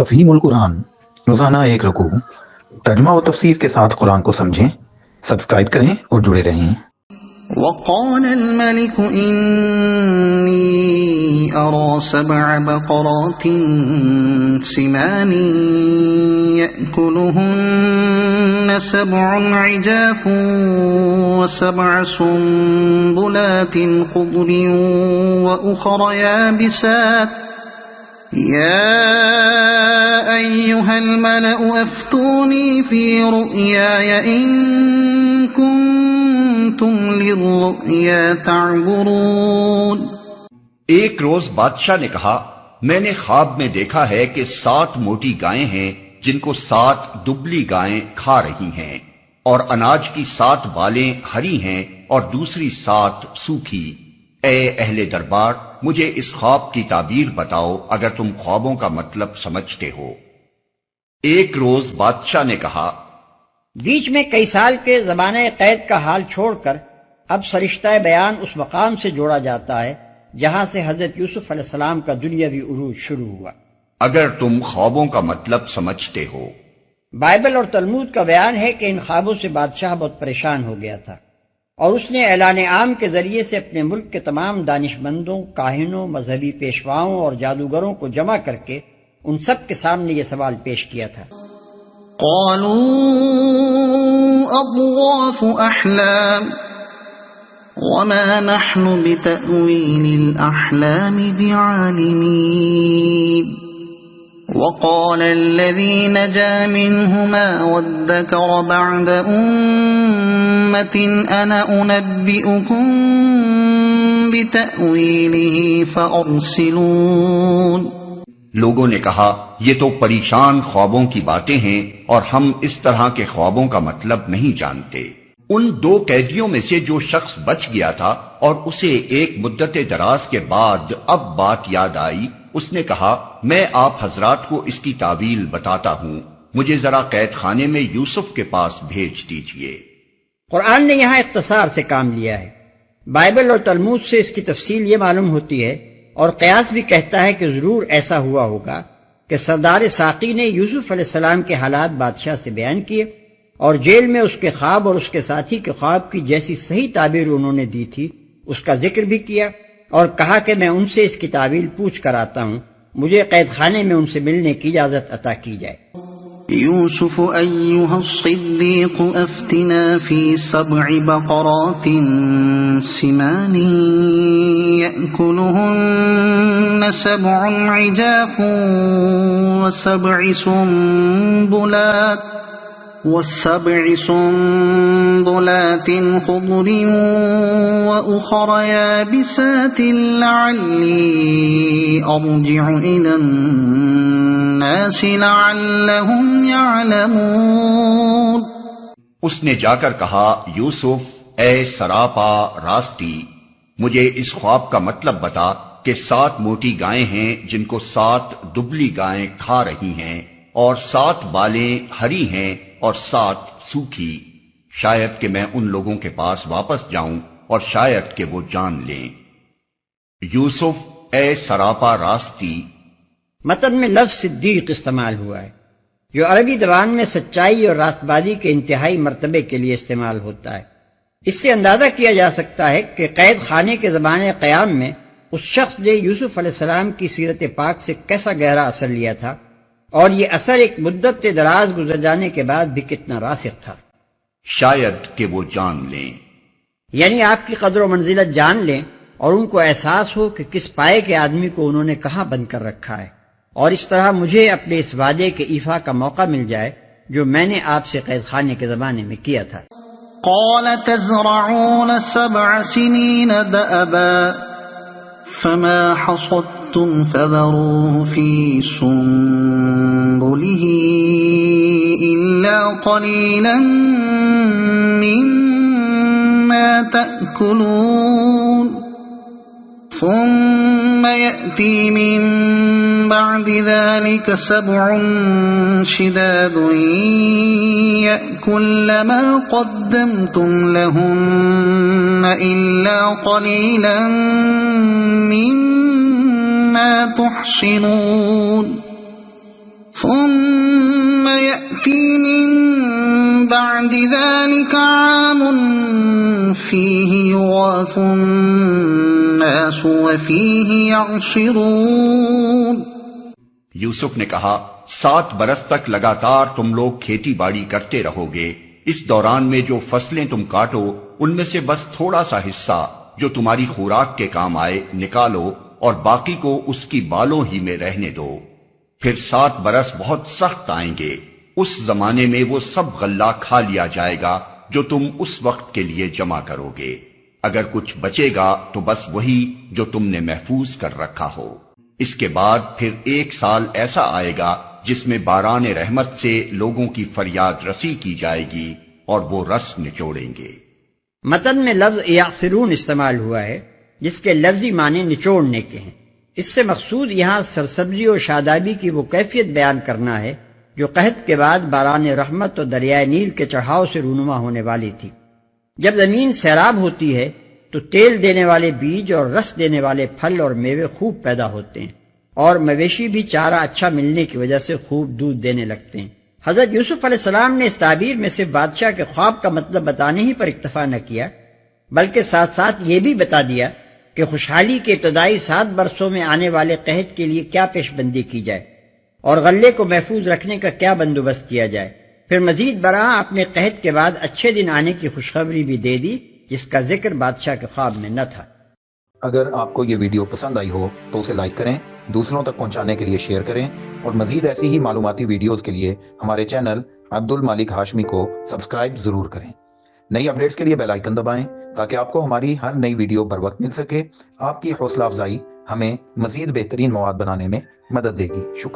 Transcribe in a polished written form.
تفہیم القرآن، روزانہ ایک رکوع، ترجمہ و تفسیر کے ساتھ قرآن کو سمجھیں۔ سبسکرائب کریں اور جڑے رہیں۔ وقال الملك إني أرى 7 بقرات سمان يأكلهن 7 عجاف و7 سنبلات خضر وأخر يابسات يا أيها الملأ أفتوني في رؤياي إن كنتم للرؤيا تعبرون۔ ایک روز بادشاہ نے کہا، میں نے خواب میں دیکھا ہے کہ 7 موٹی گائیں ہیں جن کو 7 دبلی گائیں کھا رہی ہیں، اور اناج کی 7 بالیں ہری ہیں اور دوسری 7 سوکھی۔ اے اہل دربار، مجھے اس خواب کی تعبیر بتاؤ اگر تم خوابوں کا مطلب سمجھتے ہو۔ ایک روز بادشاہ نے کہا، بیچ میں کئی سال کے زمانہ قید کا حال چھوڑ کر اب سرشتہ بیان اس مقام سے جوڑا جاتا ہے جہاں سے حضرت یوسف علیہ السلام کا دنیاوی عروج شروع ہوا۔ اگر تم خوابوں کا مطلب سمجھتے ہو۔ بائبل اور تلمود کا بیان ہے کہ ان خوابوں سے بادشاہ بہت پریشان ہو گیا تھا، اور اس نے اعلان عام کے ذریعے سے اپنے ملک کے تمام دانش مندوں، کاہنوں، مذہبی پیشواؤں اور جادوگروں کو جمع کر کے ان سب کے سامنے یہ سوال پیش کیا تھا۔ قالوا أضغاث أحلام وما نحن بتأويل الأحلام بعالمين وقال الذي نجا منهما وادكر بعد أمة أنا أنبئكم بتأويله فأرسلون۔ لوگوں نے کہا، یہ تو پریشان خوابوں کی باتیں ہیں اور ہم اس طرح کے خوابوں کا مطلب نہیں جانتے۔ ان 2 قیدیوں میں سے جو شخص بچ گیا تھا اور اسے ایک مدت دراز کے بعد اب بات یاد آئی، اس نے کہا، میں آپ حضرات کو اس کی تعویل بتاتا ہوں، مجھے ذرا قید خانے میں یوسف کے پاس بھیج دیجئے۔ قرآن نے یہاں اختصار سے کام لیا ہے۔ بائبل اور تلمود سے اس کی تفصیل یہ معلوم ہوتی ہے، اور قیاس بھی کہتا ہے کہ ضرور ایسا ہوا ہوگا کہ سردار ساقی نے یوسف علیہ السلام کے حالات بادشاہ سے بیان کیے، اور جیل میں اس کے خواب اور اس کے ساتھی کے خواب کی جیسی صحیح تعبیر انہوں نے دی تھی اس کا ذکر بھی کیا، اور کہا کہ میں ان سے اس کی تعویل پوچھ کر آتا ہوں، مجھے قید خانے میں ان سے ملنے کی اجازت عطا کی جائے۔ يوسف أيها الصديق أفتنا في 7 بقرات سمان يأكلهن 7 عجاف و7 سنبلات خضر وأخر يابسات لعلي أرجع إلى الناس لعلهم يعلمون۔ اس نے جا کر کہا، یوسف، اے سراپا راستی، مجھے اس خواب کا مطلب بتا کہ 7 موٹی گائیں ہیں جن کو 7 دبلی گائیں کھا رہی ہیں، اور 7 بالیں ہری ہیں اور 7 سوکھی، شاید کہ میں ان لوگوں کے پاس واپس جاؤں اور شاید کہ وہ جان لیں۔ یوسف، اے سراپا راستی۔ متن میں لفظ صدیق استعمال ہوا ہے، جو عربی زبان میں سچائی اور راست بازی کے انتہائی مرتبے کے لیے استعمال ہوتا ہے۔ اس سے اندازہ کیا جا سکتا ہے کہ قید خانے کے زمانے قیام میں اس شخص نے یوسف علیہ السلام کی سیرت پاک سے کیسا گہرا اثر لیا تھا، اور یہ اثر ایک مدت دراز گزر جانے کے بعد بھی کتنا راسخ تھا۔ شاید کہ وہ جان لیں، یعنی آپ کی قدر و منزلت جان لیں اور ان کو احساس ہو کہ کس پائے کے آدمی کو انہوں نے کہاں بند کر رکھا ہے، اور اس طرح مجھے اپنے اس وعدے کے ایفا کا موقع مل جائے جو میں نے آپ سے قید خانے کے زمانے میں کیا تھا۔ قال تزرعون 7 سنين دأبا فما حصدتم فذروه في سنبله إلا قليلا مما تأكلون ثم يأتي من بعد ذلك 7 شداد يأكل ما قدمتم لهن إلا قليلا مما تحصنون ثم يأتي من بعد ذلك عام فيه يغاث الناس وفيه يعصرون۔ یوسف نے کہا 7 برس تک لگاتار تم لوگ کھیتی باڑی کرتے رہو گے، اس دوران میں جو فصلیں تم کاٹو ان میں سے بس تھوڑا سا حصہ جو تمہاری خوراک کے کام آئے نکالو اور باقی کو اس کی بالوں ہی میں رہنے دو۔ پھر 7 برس بہت سخت آئیں گے، اس زمانے میں وہ سب غلہ کھا لیا جائے گا جو تم اس وقت کے لیے جمع کرو گے، اگر کچھ بچے گا تو بس وہی جو تم نے محفوظ کر رکھا ہو۔ اس کے بعد پھر 1 سال ایسا آئے گا جس میں باران رحمت سے لوگوں کی فریاد رسی کی جائے گی اور وہ رس نچوڑیں گے۔ متن میں لفظ یعصرون استعمال ہوا ہے جس کے لفظی معنی نچوڑنے کے ہیں۔ اس سے مقصود یہاں سرسبزی و شادابی کی وہ کیفیت بیان کرنا ہے جو قحط کے بعد باران رحمت اور دریائے نیل کے چڑھاؤ سے رونما ہونے والی تھی۔ جب زمین سیراب ہوتی ہے تو تیل دینے والے بیج اور رس دینے والے پھل اور میوے خوب پیدا ہوتے ہیں، اور مویشی بھی چارہ اچھا ملنے کی وجہ سے خوب دودھ دینے لگتے ہیں۔ حضرت یوسف علیہ السلام نے اس تعبیر میں صرف بادشاہ کے خواب کا مطلب بتانے ہی پر اکتفا نہ کیا، بلکہ ساتھ ساتھ یہ بھی بتا دیا کہ خوشحالی کے ابتدائی 7 برسوں میں آنے والے قحط کے لیے کیا پیش بندی کی جائے اور غلے کو محفوظ رکھنے کا کیا بندوبست کیا جائے۔ پھر مزید برآں اپنے قحط کے بعد اچھے دن آنے کی خوشخبری بھی دے دی جس کا ذکر بادشاہ کے خواب میں نہ تھا۔ اگر آپ کو یہ ویڈیو پسند آئی ہو تو اسے لائک کریں، دوسروں تک پہنچانے کے لیے شیئر کریں، اور مزید ایسی ہی معلوماتی ویڈیوز کے لیے ہمارے چینل عبد المالک ہاشمی کو سبسکرائب ضرور کریں۔ نئی اپڈیٹس کے لیے بیل آئیکن دبائیں تاکہ آپ کو ہماری ہر نئی ویڈیو بر وقت مل سکے۔ آپ کی حوصلہ افزائی ہمیں مزید بہترین مواد بنانے میں مدد دے گی۔ شکریہ۔